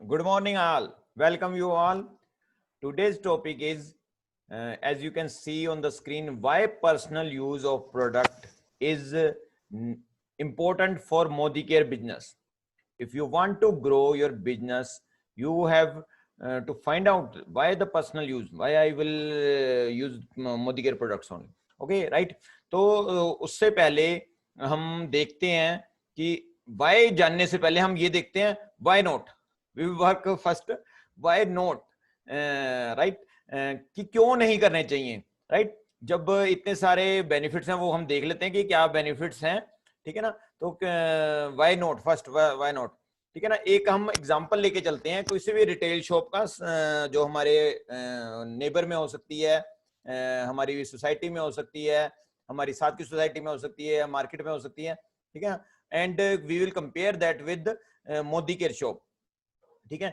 Good morning, all. Welcome you all. Today's topic is, as you can see on the screen, why personal use of product is important for Modi Care business. If you want to grow your business, you have to find out why the personal use, why I will use Modi Care products only. Okay, right? तो उससे पहले हम देखते हैं कि why जानने से पहले हम ये देखते हैं why not. We work first why not, right? कि क्यों नहीं करने चाहिए, right? जब इतने सारे बेनिफिट्स हैं वो हम देख लेते हैं कि क्या बेनिफिट्स हैं, ठीक है ना? तो why not first, why not, ठीक है ना? एक हम एग्जांपल लेके चलते हैं किसी भी रिटेल शॉप का, जो हमारे नेबर में हो सकती है, हमारी सोसाइटी में हो सकती है, हमारी साथ की सोसाइटी में हो सकती है, मार्केट में हो सकती है, ठीक है? And we will compare that with Modi care shop, ठीक है?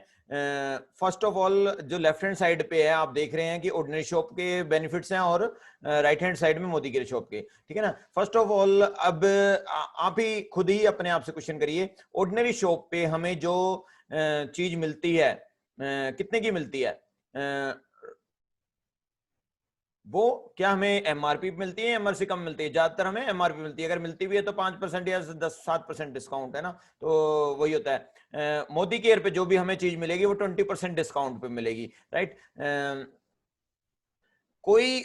फर्स्ट ऑफ ऑल जो लेफ्ट हैंड साइड पे है आप देख रहे हैं कि ऑर्डिनरी शॉप के बेनिफिट्स हैं और राइट हैंड साइड में मोदी केयर शॉप के, ठीक है ना? फर्स्ट ऑफ ऑल अब आप ही खुद ही अपने आप से क्वेश्चन करिए, ऑर्डिनरी शॉप पे हमें जो चीज मिलती है कितने की मिलती है? वो क्या हमें एमआरपी मिलती है, एमआरसी कम मिलती है? ज्यादातर हमें एमआरपी मिलती है। अगर मिलती भी है तो 5% या 10-7% डिस्काउंट है ना, तो वही होता है। मोदी केयर पे जो भी हमें चीज मिलेगी वो 20% डिस्काउंट पे मिलेगी, राइट? कोई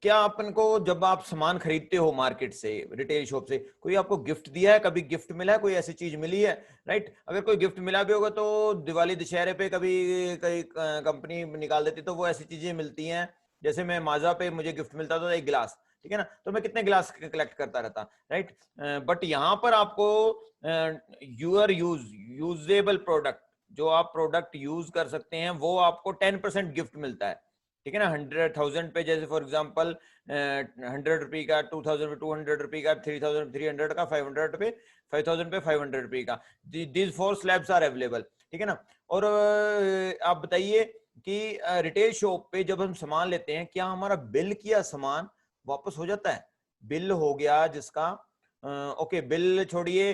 क्या अपन को जब आप सामान खरीदते हो मार्केट से, रिटेल शॉप से, कोई आपको गिफ्ट दिया है? कभी गिफ्ट मिला है? कोई ऐसी चीज मिली है, राइट? अगर कोई गिफ्ट मिला भी होगा तो दिवाली दशहरे पे कभी कई कंपनी निकाल देती, तो वो ऐसी चीजें मिलती हैं। जैसे मैं माजा पे मुझे गिफ्ट मिलता था एक गिलास, ठीक है ना? तो मैं कितने गिलास कलेक्ट करता रहता, राइट? बट यहाँ पर आपको यूर यूजेबल प्रोडक्ट, जो आप प्रोडक्ट यूज कर सकते हैं, वो आपको 10% गिफ्ट मिलता है, ठीक है ना? 100,000 पे जैसे फॉर एग्जांपल 100 रुपये का, 2,000 पे 200 रुपये का, 3,300 का, 500 पे 5,000 पे 500 रुपये का, दीज 4 स्लैब्स आर अवेलेबल, ठीक है ना? और आप बताइए कि रिटेल शॉप पे जब हम सामान लेते हैं, क्या हमारा बिल किया सामान वापस हो जाता है? बिल हो गया जिसका, ओके, बिल छोड़िए,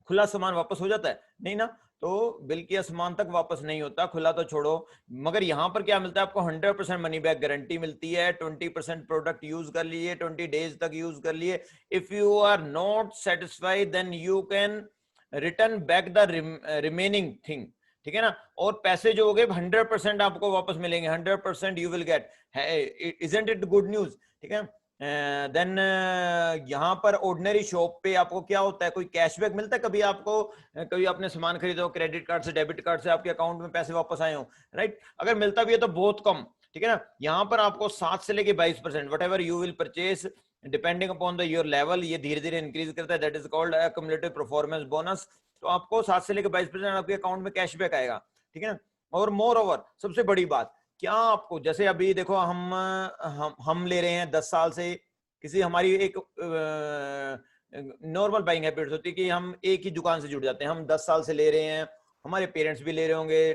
खुला सामान वापस हो जाता है? नहीं ना। तो बिल किया सामान तक वापस नहीं होता, खुला तो छोड़ो। मगर यहाँ पर क्या मिलता है आपको? 100% मनी बैक गारंटी मिलती है। 20% प्रोडक्ट यूज कर लिए, 20 डेज तक यूज कर लिए। If you are not satisfied then you can return back the remaining thing, ठीक है ना? और पैसे जो हो गए 100% आपको वापस मिलेंगे, 100% you will get. Isn't it good news? ठीक है। देन यहाँ पर ऑर्डिनरी शॉप पे आपको क्या होता है? कोई कैशबैक मिलता है? कभी आपको कभी आपने सामान खरीदा हो, क्रेडिट कार्ड से, डेबिट कार्ड से आपके अकाउंट में पैसे वापस आए हो, राइट? अगर मिलता भी है तो बहुत कम, ठीक है ना? यहाँ पर आपको 7 से लेके 22% whatever you will purchase depending upon the your level, ये धीरे धीरे इंक्रीज करता है। That is called accumulative performance bonus. तो आपको 7 से लेकर 22% आपके अकाउंट में कैशबैक आएगा, ठीक है ना? और मोर ओवर सबसे बड़ी बात, क्या आपको जैसे अभी देखो हम ले रहे हैं 10 साल से, किसी हमारी एक नॉर्मल बाइंग हैबिट्स होती है कि हम एक ही दुकान से जुड़ जाते हैं। हम 10 साल से ले रहे हैं, हमारे पेरेंट्स भी ले रहे होंगे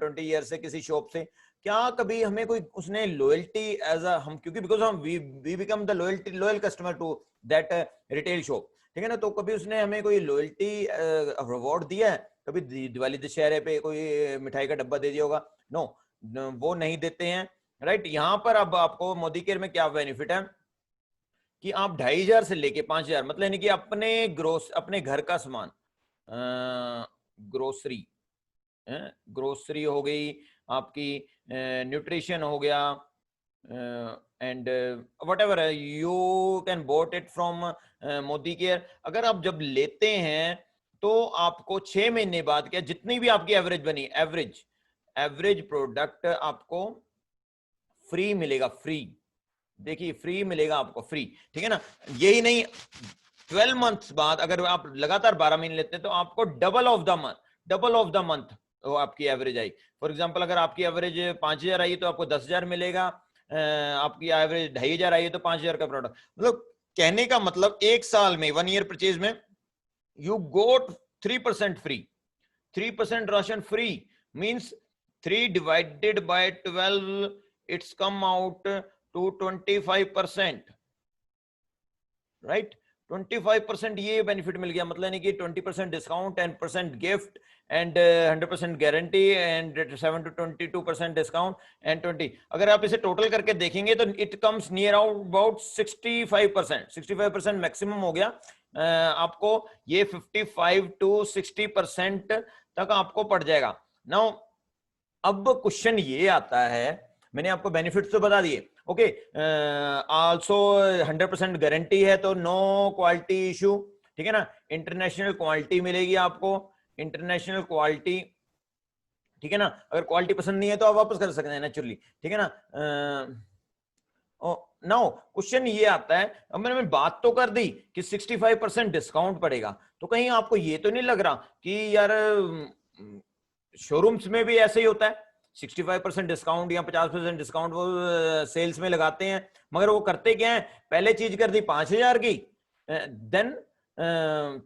20 ईयर से किसी शॉप से। क्या कभी हमें कोई उसने लॉयल्टी एज अ, हम क्योंकि बिकॉज हम we become the loyal customer to that retail shop, ठीक है ना? तो कभी उसने हमें कोई लॉयल्टी रिवॉर्ड दिया है? कभी दिवाली दशहरे पे कोई मिठाई का डब्बा दे दिया होगा? नो, वो नहीं देते हैं, राइट? यहाँ पर अब आपको मोदी केयर में क्या बेनिफिट है कि आप 2,500 से लेके 5,000, मतलब यानी कि अपने घर का सामान, ग्रोसरी, ग्रोसरी हो गई आपकी, न्यूट्रिशन हो गया, and what ever you can boat it from Modi care. अगर आप जब लेते हैं तो आपको 6 महीने बाद, क्या जितनी भी आपकी एवरेज बनी, एवरेज प्रोडक्ट आपको फ्री मिलेगा, फ्री। देखिए फ्री मिलेगा आपको, फ्री, ठीक है ना? यही नहीं, 12 मंथ्स बाद अगर आप लगातार 12 महीने लेते हैं तो आपको डबल ऑफ द मंथ वो आपकी एवरेज आई। फॉर एग्जांपल अगर आपकी एवरेज 5,000 आई तो आपको 10,000 मिलेगा, आपकी एवरेज 2,500 आई है तो 5,000 का प्रोडक्ट। मतलब कहने का मतलब 1 साल में, 1 ईयर परचेज में you got 3% free. 3% ration free means 3 divided by 12, it's come out to 25%, right? 25% ये बेनिफिट मिल गया, मतलब नहीं कि 20% discount, 10% gift and 100% guarantee and 7 to 22% discount and 20। अगर आप इसे टोटल करके देखेंगे तो it comes near about 65%। 65% maximum हो गया आपको, ये 55 to 60% तक आपको पड़ जाएगा। नाउ अब क्वेश्चन ये आता है, मैंने आपको बेनिफिट्स तो बता दिए, ओके, आल्सो 100% गारंटी है तो नो क्वालिटी इशू, ठीक है ना। इंटरनेशनल क्वालिटी मिलेगी आपको, इंटरनेशनल क्वालिटी, ठीक है ना। अगर क्वालिटी पसंद नहीं है तो आप वापस कर सकते हैं नेचुरली, ठीक है ना। नाउ क्वेश्चन ये आता है, अब मैंने बात तो कर दी कि 65% डिस्काउंट पड़ेगा, तो कहीं आपको ये तो नहीं लग रहा कि यार शोरूम्स में भी ऐसे ही होता है, 65% डिस्काउंट या 50% डिस्काउंट वो सेल्स में लगाते हैं, मगर वो करते क्या है, पहले चीज कर दी 5,000 की, देन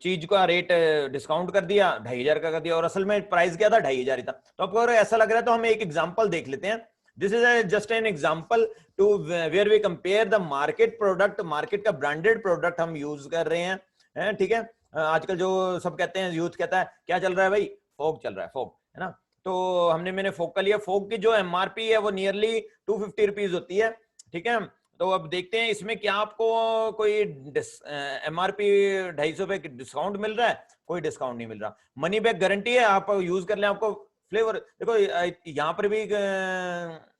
चीज का रेट डिस्काउंट कर दिया, 2,500 का कर दिया, और असल में प्राइस क्या था, 2,500 ही था। तो आपको अगर ऐसा लग रहा है तो हम एक एग्जांपल देख लेते हैं। This is just an example to where we compare the market product, market का ब्रांडेड प्रोडक्ट हम यूज कर रहे हैं, ठीक है। आजकल जो सब कहते हैं, यूथ कहता है क्या चल रहा है भाई, फोग चल रहा है, फोग, है ना। तो हमने फोग का लिया, फोग की जो एमआरपी है वो नियरली 250 रुपीज होती है, ठीक है। तो अब देखते हैं इसमें क्या आपको कोई एमआरपी 250 पे डिस्काउंट मिल रहा है, कोई डिस्काउंट नहीं मिल रहा। मनी बैक गारंटी है, आप यूज कर लें, आपको फ्लेवर देखो यहाँ पर भी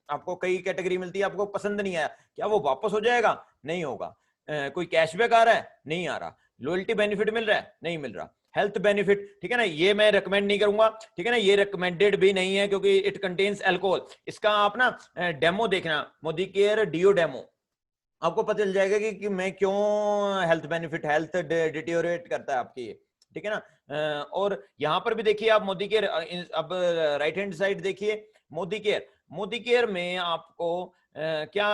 आपको कई कैटेगरी मिलती है, आपको पसंद नहीं आया, क्या वो वापस हो जाएगा, नहीं होगा। कोई कैशबैक आ रहा है, नहीं आ रहा। लॉयल्टी बेनिफिट मिल रहा है, नहीं मिल रहा। हेल्थ बेनिफिट, ठीक है ना, ये मैं रेकमेंड नहीं करूंगा, ठीक है ना, ये रेकमेंडेड भी नहीं है क्योंकि इट कंटेन्स अल्कोहल। इसका आप ना डेमो देखना, मोदी केयर डीओ डेमो, आपको पता चल जाएगा कि मैं क्यों हेल्थ बेनिफिट, हेल्थ डिटेरियोरेट करता है आपकी, ठीक है ना। और यहां पर भी देखिए आप मोदी केयर, अब राइट हैंड साइड देखिए मोदी केयर, मोदी केयर में आपको क्या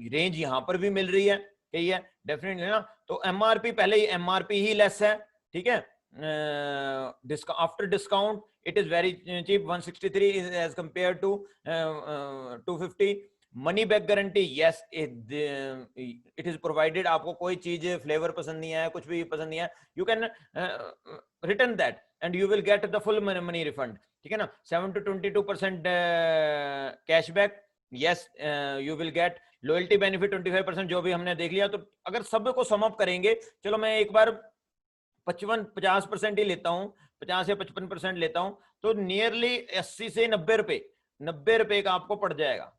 रेंज यहां पर भी मिल रही है, कही है डेफिनेटली ना। तो एमआरपी पहले ही, एमआरपी ही लेस है, ठीक है। After discount it is very cheap, 163 as compare to 250। Money back guarantee, yes it is provided. आपको कोई चीज फ्लेवर पसंद नहीं आया, कुछ भी पसंद नहीं आया, you can return that and you will get the full money refund, ठीक है ना। 7 to 22% cashback, yes you will get. Loyalty benefit 25%, जो भी हमने देख लिया। तो अगर सबको सम अप करेंगे, चलो मैं एक बार 50% ही लेता हूं, 50 या 55% लेता हूं, तो नियरली 80 से 90 रुपए, 90 रुपए का आपको पड़ जाएगा,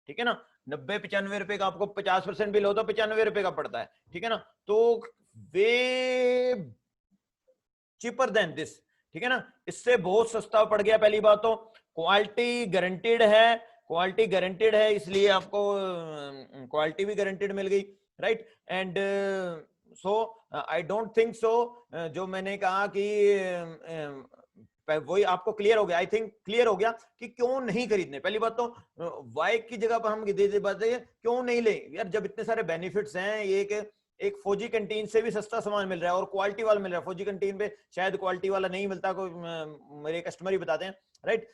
ठीक है ना। 90-95 रुपए का आपको 50% भी लो तो 95 रुपए का पड़ता है, ठीक है ना। तो वे चीपर देन दिस, ठीक है ना, इससे बहुत सस्ता पड़ गया। पहली बात तो क्वालिटी गारंटेड है, क्वालिटी गारंटेड है, इसलिए आपको क्वालिटी भी गारंटेड मिल गई, right. And so I don't think so, जो मैंने कहा कि वही आपको क्लियर हो गया, आई थिंक क्लियर हो गया कि क्यों नहीं खरीदने। पहली बात तो वाई की जगह पर हम बात है क्यों नहीं ले यार, जब इतने सारे बेनिफिट्स हैं, एक फौजी कैंटीन से भी सस्ता सामान मिल रहा है और क्वालिटी वाला मिल रहा है। फौजी कैंटीन पे शायद क्वालिटी वाला नहीं मिलता, कोई मेरे कस्टमर ही बताते हैं, राइट।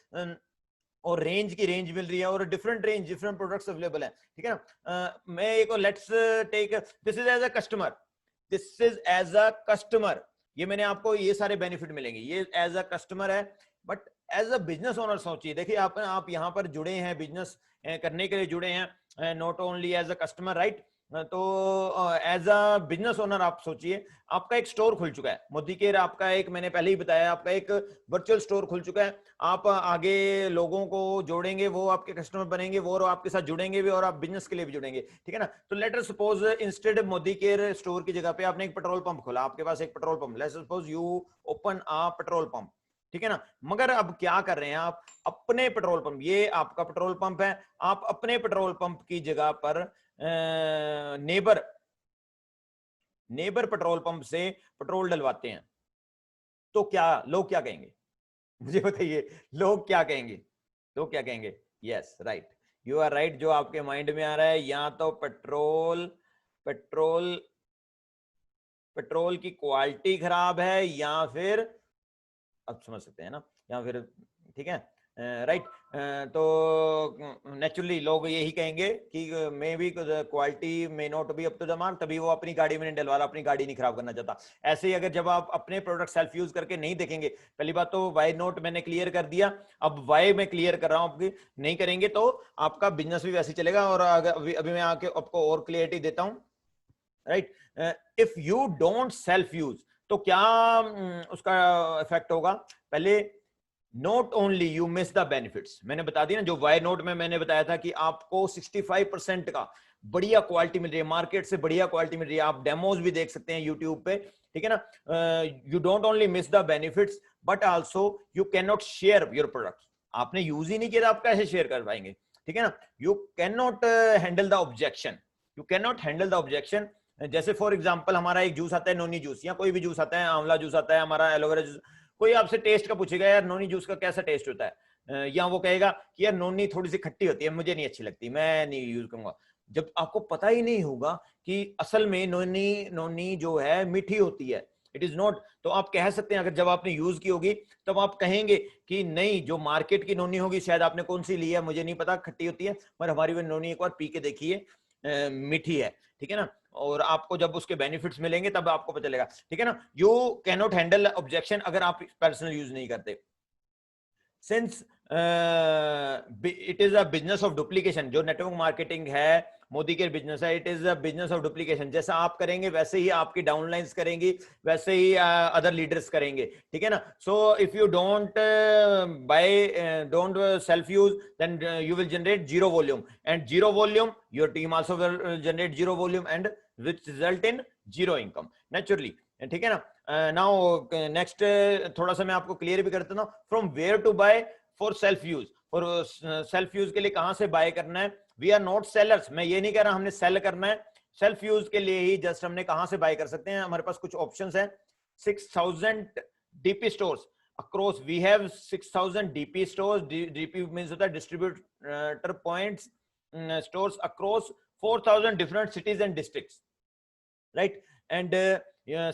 और रेंज की रेंज मिल रही है और different range, different products available है, ठीक है ना। मैं एक let's take this is as a customer, this is as a customer, ये मैंने आपको ये सारे बेनिफिट मिलेंगे, ये एज अ कस्टमर है। But as a business owner सोचिए, देखिए आप यहाँ पर जुड़े हैं, बिजनेस करने के लिए जुड़े हैं, not only as a customer, right. तो एज अ बिजनेस ओनर आप सोचिए, आपका एक स्टोर खुल चुका है मोदी केयर, आपका एक, मैंने पहले ही बताया, आपका एक वर्चुअल स्टोर खुल चुका है। आप आगे लोगों को जोड़ेंगे, वो आपके कस्टमर बनेंगे, वो आपके साथ जुड़ेंगे भी और आप बिजनेस के लिए भी जुड़ेंगे, ठीक है ना। तो let us suppose instead Modi care store की जगह पे आपने एक पेट्रोल पंप खोला, आपके पास एक petrol pump, let's suppose you open a petrol pump, ठीक है ना। मगर अब क्या कर रहे हैं आप, अपने पेट्रोल पंप, ये आपका पेट्रोल पंप है, आप अपने पेट्रोल पंप की जगह पर नेबर पेट्रोल पंप से पेट्रोल डलवाते हैं, तो क्या लोग क्या कहेंगे, मुझे बताइए, लोग क्या कहेंगे, लोग क्या कहेंगे। Yes right, you are right, जो आपके माइंड में आ रहा है, या तो पेट्रोल पेट्रोल पेट्रोल की क्वालिटी खराब है, या फिर आप समझ सकते हैं ना, या फिर ठीक है, राइट। तो नेचुरली लोग यही कहेंगे कि may be quality may not be up to the mark, तभी वो अपनी गाड़ी में नहीं डलवा रहा, अपनी गाड़ी नहीं खराब करना चाहता। ऐसे ही अगर जब आप अपने प्रोडक्ट सेल्फ यूज करके नहीं देखेंगे, पहली बात तो वाई नॉट मैंने क्लियर कर दिया, अब वाई मैं क्लियर कर रहा हूं आपकी, नहीं करेंगे तो आपका बिजनेस भी वैसे चलेगा। और अभी मैं आके आपको और क्लियरिटी देता हूं, right. If you don't self use तो क्या उसका इफेक्ट होगा? पहले, not only you miss the benefits, मैंने बता दिया ना, जो वाई नोट में मैंने बताया था कि आपको 65% का बढ़िया क्वालिटी मिल रही है, मार्केट से बढ़िया क्वालिटी मिल रही है, आप डेमोज भी देख सकते हैं यूट्यूब पे, ठीक है ना। You don't only miss the benefits but also you can not share your product. आपने यूज ही नहीं किया, आप कैसे शेयर कर पाएंगे, ठीक है ना। You can not handle the objection, you can not handle the objection. जैसे फॉर एग्जाम्पल हमारा एक जूस आता है नोनी जूस, या कोई भी जूस आता है, आंवला जूस आता है, हमारा एलोवेरा जूस, कोई आपसे टेस्ट का पूछेगा यार नोनी जूस का कैसा टेस्ट होता है, या वो कहेगा कि यार नोनी थोड़ी सी खट्टी होती है, मुझे नहीं अच्छी लगती, मैं नहीं यूज करूंगा। जब आपको पता ही नहीं होगा कि असल में नोनी नोनी जो है मीठी होती है, इट इज नॉट, तो आप कह सकते हैं, अगर जब आपने यूज की होगी तब आप कहेंगे कि नहीं, जो मार्केट की नोनी होगी, शायद आपने कौन सी ली है मुझे नहीं पता, खट्टी होती है, पर हमारी वो नोनी एक बार पी के देखिए, मीठी है, ठीक है ना। और आपको जब उसके बेनिफिट्स मिलेंगे तब आपको पता चलेगा, ठीक है ना। You can not handle objection अगर आप पर्सनल यूज नहीं करते। Since it is a business of duplication, जो नेटवर्क मार्केटिंग है, मोदी के बिजनेस है, it is a business of duplication. जैसा आप करेंगे वैसे ही आपकी डाउनलाइंस करेंगी, वैसे ही अदर लीडर्स करेंगे, ठीक है ना। So if you don't buy don't self use, then you will generate zero volume, and zero volume your team also will generate zero volume, and which result in zero income naturally, ठीक है ना। Now next थोड़ा सा मैं आपको clear भी करता हूं, from where to buy for self use. और सेल्फ यूज के लिए कहां से बाय करना है? वी आर नॉट सेलर्स, मैं ये नहीं कह रहा हमने सेल करना है, सेल्फ यूज के लिए ही जस्ट हमने कहां से बाय कर सकते हैं, हमारे पास कुछ ऑप्शंस हैं। 6000 DP stores across, we have 6000 DP stores, DP means होता है distributor points, stores across 4000 different cities and districts, right. And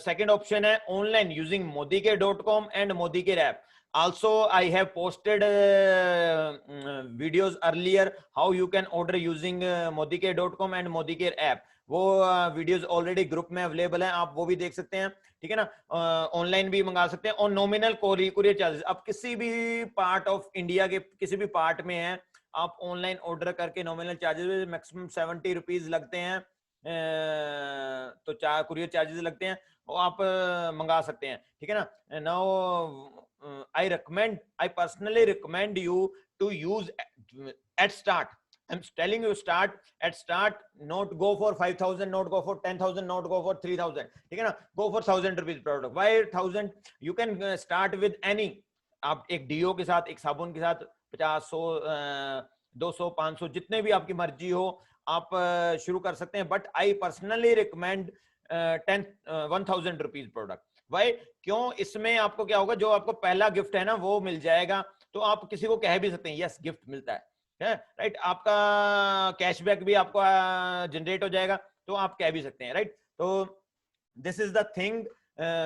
second option है online using modike.com and modike app. Also I have posted videos earlier how you can order using modike.com and modike app. वो videos already group में available हैं, आप वो भी देख सकते हैं, ठीक है ना। ऑनलाइन भी मंगा सकते हैं, और नॉमिनल कुरियर चार्जेस, आप किसी भी पार्ट ऑफ इंडिया के किसी भी पार्ट में हैं, आप ऑनलाइन ऑर्डर करके नॉमिनल चार्जेस मैक्सिमम 70 रुपीज लगते हैं, तो कुरियर चार्जेस लगते हैं, वो आप मंगा सकते हैं, ठीक है ना। Now I personally recommend you to use at start, I am telling you, start at start, not go for 5000, not go for 10,000, not go for 3000, ठीक है ना। Go for 1000 rupees product, why 1000? You can start with any, आप एक do के साथ, एक साबुन के साथ 50, 100, 200, 500, जितने भी आपकी मर्जी हो आप शुरू कर सकते हैं। But I personally recommend 1000 rupees product. भाई क्यों? इसमें आपको क्या होगा, जो आपको पहला गिफ्ट है ना वो मिल जाएगा, तो आप किसी को कह भी सकते हैं यस गिफ्ट मिलता है, राइट। आपका कैशबैक भी आपको जनरेट हो जाएगा, तो आप कह भी सकते हैं, राइट। तो this is the thing.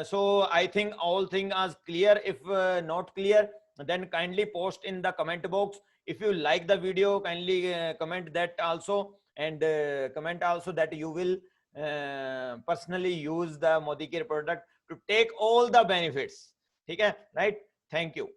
So I think all things are clear. If not clear, then kindly post in the comment box. If you like the video, kindly comment that also, and comment also that you will personally use the Modicare product to take all the benefits, ठीक है, right? Thank you.